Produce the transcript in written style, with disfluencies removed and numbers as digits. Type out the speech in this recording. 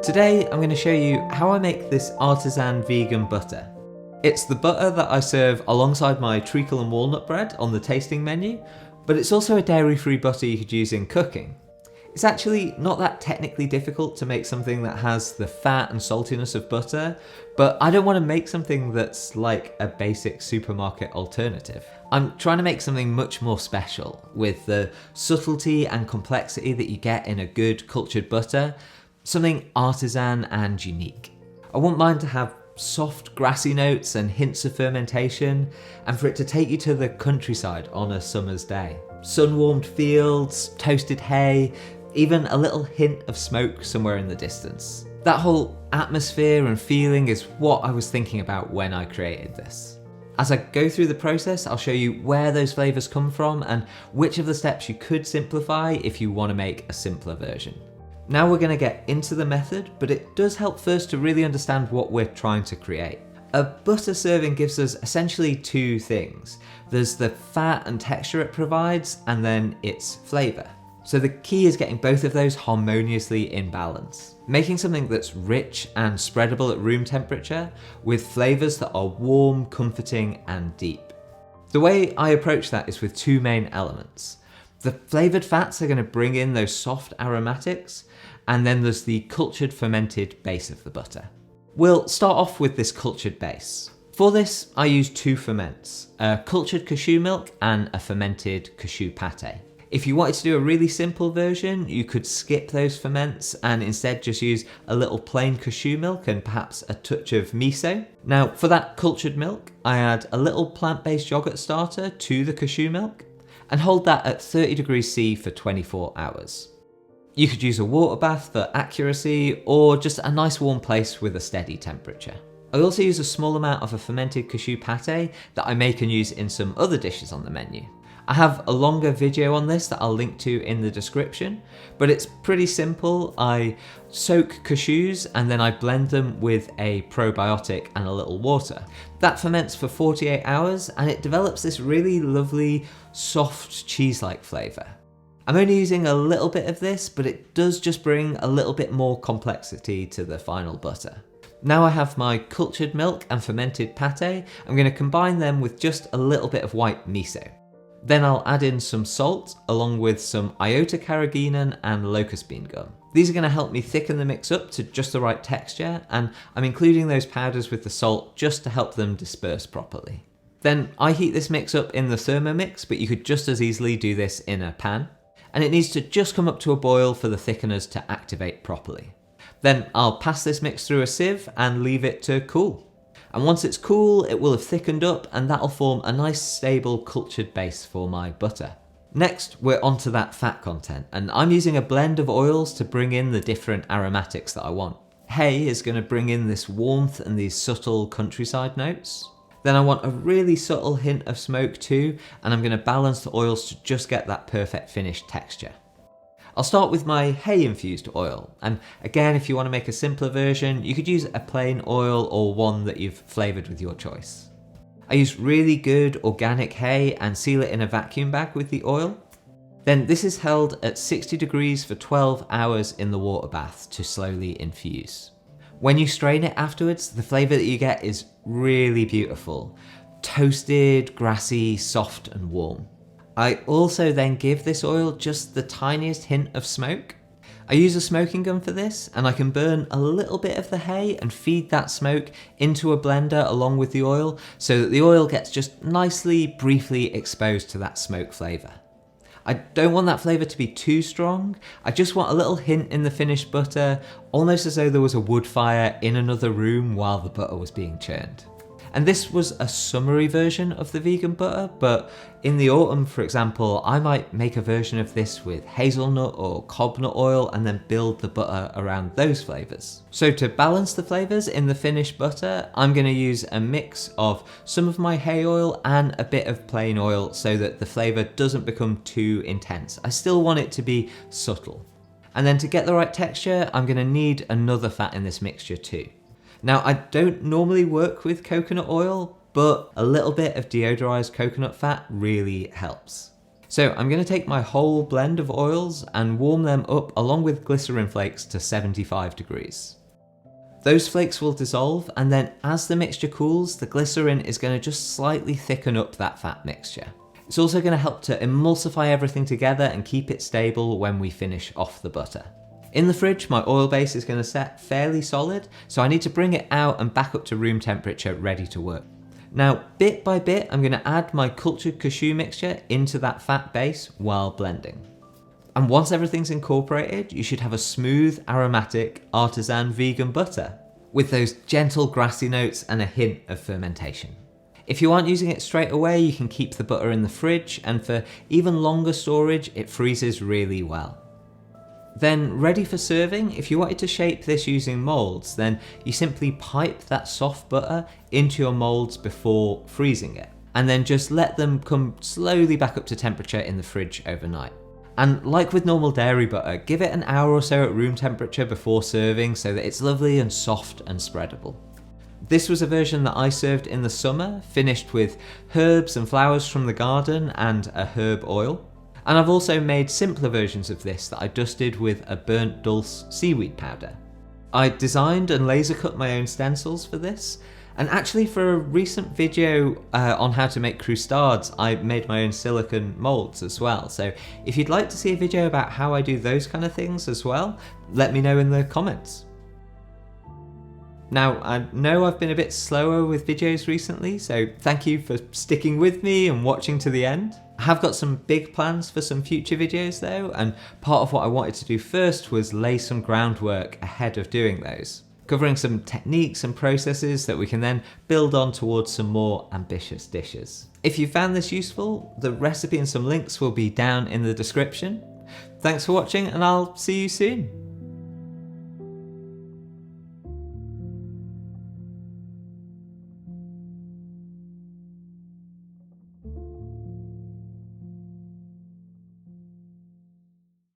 Today I'm going to show you how I make this Artisan vegan butter. It's the butter that I serve alongside my treacle and walnut bread on the tasting menu, but it's also a dairy-free butter you could use in cooking. It's actually not that technically difficult to make something that has the fat and saltiness of butter, but I don't want to make something that's like a basic supermarket alternative. I'm trying to make something much more special, with the subtlety and complexity that you get in a good cultured butter, something artisan and unique. I want mine to have soft grassy notes and hints of fermentation, and for it to take you to the countryside on a summer's day. Sun-warmed fields, toasted hay, even a little hint of smoke somewhere in the distance. That whole atmosphere and feeling is what I was thinking about when I created this. As I go through the process, I'll show you where those flavours come from and which of the steps you could simplify if you want to make a simpler version. Now we're going to get into the method, but it does help first to really understand what we're trying to create. A butter serving gives us essentially two things. There's the fat and texture it provides, and then its flavour. So the key is getting both of those harmoniously in balance. Making something that's rich and spreadable at room temperature, with flavours that are warm, comforting and deep. The way I approach that is with two main elements. The flavoured fats are going to bring in those soft aromatics, and then there's the cultured fermented base of the butter. We'll start off with this cultured base. For this, I use two ferments, a cultured cashew milk and a fermented cashew pâté. If you wanted to do a really simple version, you could skip those ferments and instead just use a little plain cashew milk and perhaps a touch of miso. Now, for that cultured milk, I add a little plant-based yoghurt starter to the cashew milk and hold that at 30 degrees C for 24 hours. You could use a water bath for accuracy, or just a nice warm place with a steady temperature. I also use a small amount of a fermented cashew pâté that I make and use in some other dishes on the menu. I have a longer video on this that I'll link to in the description, but it's pretty simple. I soak cashews and then I blend them with a probiotic and a little water. That ferments for 48 hours and it develops this really lovely, soft cheese-like flavour. I'm only using a little bit of this, but it does just bring a little bit more complexity to the final butter. Now I have my cultured milk and fermented pâté, I'm going to combine them with just a little bit of white miso. Then I'll add in some salt along with some iota carrageenan and locust bean gum. These are going to help me thicken the mix up to just the right texture, and I'm including those powders with the salt just to help them disperse properly. Then I heat this mix up in the Thermomix, but you could just as easily do this in a pan. And it needs to just come up to a boil for the thickeners to activate properly. Then I'll pass this mix through a sieve and leave it to cool. And once it's cool, it will have thickened up and that'll form a nice stable cultured base for my butter. Next, we're onto that fat content, and I'm using a blend of oils to bring in the different aromatics that I want. Hay is going to bring in this warmth and these subtle countryside notes. Then I want a really subtle hint of smoke too, and I'm going to balance the oils to just get that perfect finished texture. I'll start with my hay-infused oil, and again, if you want to make a simpler version, you could use a plain oil or one that you've flavoured with your choice. I use really good organic hay and seal it in a vacuum bag with the oil. Then this is held at 60 degrees for 12 hours in the water bath to slowly infuse. When you strain it afterwards, the flavour that you get is really beautiful. Toasted, grassy, soft and warm. I also then give this oil just the tiniest hint of smoke. I use a smoking gun for this, and I can burn a little bit of the hay and feed that smoke into a blender along with the oil, so that the oil gets just nicely, briefly exposed to that smoke flavour. I don't want that flavour to be too strong, I just want a little hint in the finished butter, almost as though there was a wood fire in another room while the butter was being churned. And this was a summery version of the vegan butter, but in the autumn, for example, I might make a version of this with hazelnut or cob nut oil and then build the butter around those flavours. So to balance the flavours in the finished butter, I'm going to use a mix of some of my hay oil and a bit of plain oil so that the flavour doesn't become too intense. I still want it to be subtle. And then to get the right texture, I'm going to need another fat in this mixture too. Now, I don't normally work with coconut oil, but a little bit of deodorized coconut fat really helps. So I'm going to take my whole blend of oils and warm them up along with glycerin flakes to 75 degrees. Those flakes will dissolve, and then as the mixture cools, the glycerin is going to just slightly thicken up that fat mixture. It's also going to help to emulsify everything together and keep it stable when we finish off the butter. In the fridge, my oil base is going to set fairly solid, so I need to bring it out and back up to room temperature ready to work. Now, bit by bit, I'm going to add my cultured cashew mixture into that fat base while blending. And once everything's incorporated, you should have a smooth, aromatic, artisan vegan butter with those gentle grassy notes and a hint of fermentation. If you aren't using it straight away, you can keep the butter in the fridge, and for even longer storage, it freezes really well. Then ready for serving, if you wanted to shape this using moulds, then you simply pipe that soft butter into your moulds before freezing it, and then just let them come slowly back up to temperature in the fridge overnight. And like with normal dairy butter, give it an hour or so at room temperature before serving so that it's lovely and soft and spreadable. This was a version that I served in the summer, finished with herbs and flowers from the garden and a herb oil. And I've also made simpler versions of this that I dusted with a burnt dulse seaweed powder. I designed and laser cut my own stencils for this, and actually for a recent video on how to make croustades, I made my own silicone moulds as well. So if you'd like to see a video about how I do those kind of things as well, let me know in the comments. Now, I know I've been a bit slower with videos recently, so thank you for sticking with me and watching to the end. I have got some big plans for some future videos though, and part of what I wanted to do first was lay some groundwork ahead of doing those, covering some techniques and processes that we can then build on towards some more ambitious dishes. If you found this useful, the recipe and some links will be down in the description. Thanks for watching, and I'll see you soon.